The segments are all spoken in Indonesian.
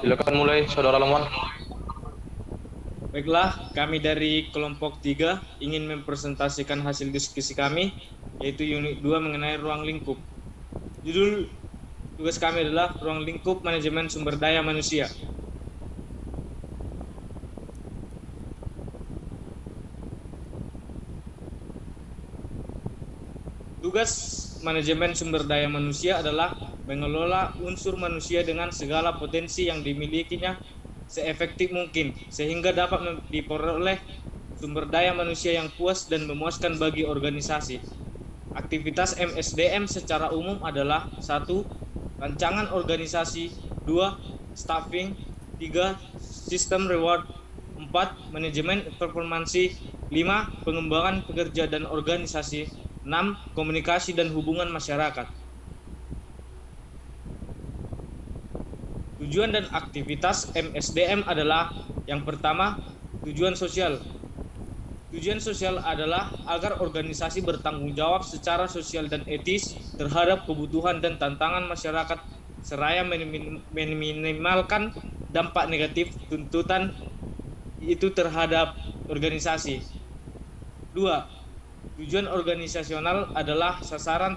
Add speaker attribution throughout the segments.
Speaker 1: Silakan mulai, Saudara Longwan.
Speaker 2: Baiklah, kami dari kelompok 3 ingin mempresentasikan hasil diskusi kami, yaitu unit 2 mengenai ruang lingkup. Judul tugas kami adalah ruang lingkup manajemen sumber daya manusia. Tugas manajemen sumber daya manusia adalah mengelola unsur manusia dengan segala potensi yang dimilikinya seefektif mungkin, sehingga dapat diperoleh sumber daya manusia yang puas dan memuaskan bagi organisasi. Aktivitas MSDM secara umum adalah 1. Rancangan organisasi, 2. Staffing, 3. Sistem reward, 4. Manajemen performansi, 5. Pengembangan pekerja dan organisasi, 6. Komunikasi dan hubungan masyarakat. Tujuan dan aktivitas MSDM adalah yang pertama, tujuan sosial. Tujuan sosial adalah agar organisasi bertanggung jawab secara sosial dan etis terhadap kebutuhan dan tantangan masyarakat seraya meminimalkan dampak negatif tuntutan itu terhadap organisasi. 2. Tujuan organisasional adalah sasaran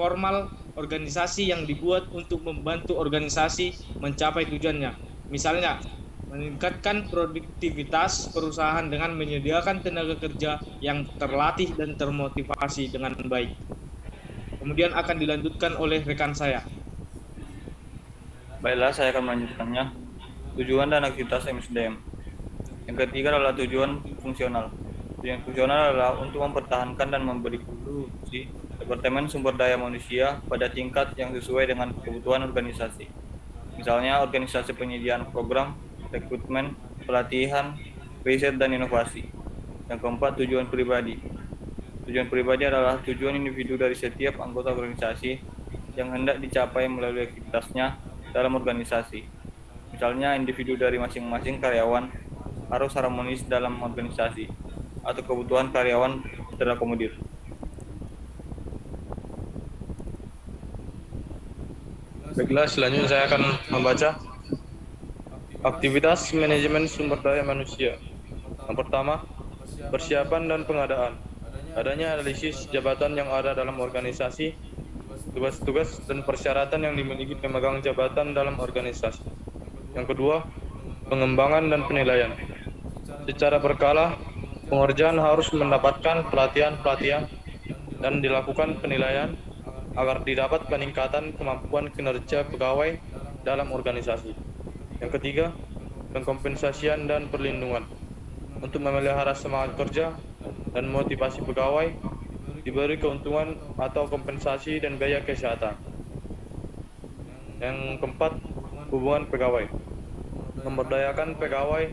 Speaker 2: formal organisasi yang dibuat untuk membantu organisasi mencapai tujuannya. Misalnya, meningkatkan produktivitas perusahaan dengan menyediakan tenaga kerja yang terlatih dan termotivasi dengan baik. Kemudian akan dilanjutkan oleh rekan saya.
Speaker 3: Baiklah, saya akan melanjutkannya. Tujuan dan aktivitas MSDM. Yang ketiga adalah tujuan fungsional. Tujuan fungsional adalah untuk mempertahankan dan memberi fungsi Departemen Sumber Daya Manusia pada tingkat yang sesuai dengan kebutuhan organisasi. Misalnya, organisasi penyediaan program, rekrutmen, pelatihan, riset, dan inovasi. Yang keempat, tujuan pribadi. Tujuan pribadi adalah tujuan individu dari setiap anggota organisasi yang hendak dicapai melalui aktivitasnya dalam organisasi. Misalnya, individu dari masing-masing karyawan harus harmonis dalam organisasi, atau kebutuhan karyawan terakomodir.
Speaker 1: Baiklah, selanjutnya saya akan membaca aktivitas manajemen sumber daya manusia. Yang pertama, persiapan dan pengadaan. Adanya analisis jabatan yang ada dalam organisasi, tugas-tugas dan persyaratan yang dimiliki pemegang jabatan dalam organisasi. Yang kedua, pengembangan dan penilaian. Secara berkala, pengerjaan harus mendapatkan pelatihan-pelatihan dan dilakukan penilaian agar didapat peningkatan kemampuan kinerja pegawai dalam organisasi. Yang ketiga, pengkompensasian dan perlindungan. Untuk memelihara semangat kerja dan motivasi pegawai, diberi keuntungan atau kompensasi dan biaya kesehatan. Yang keempat, hubungan pegawai. Memberdayakan pegawai,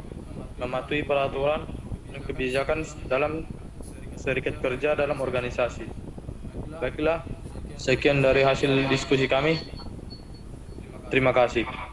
Speaker 1: mematuhi peraturan dan kebijakan dalam serikat kerja dalam organisasi. Baiklah, sekian dari hasil diskusi kami. Terima kasih.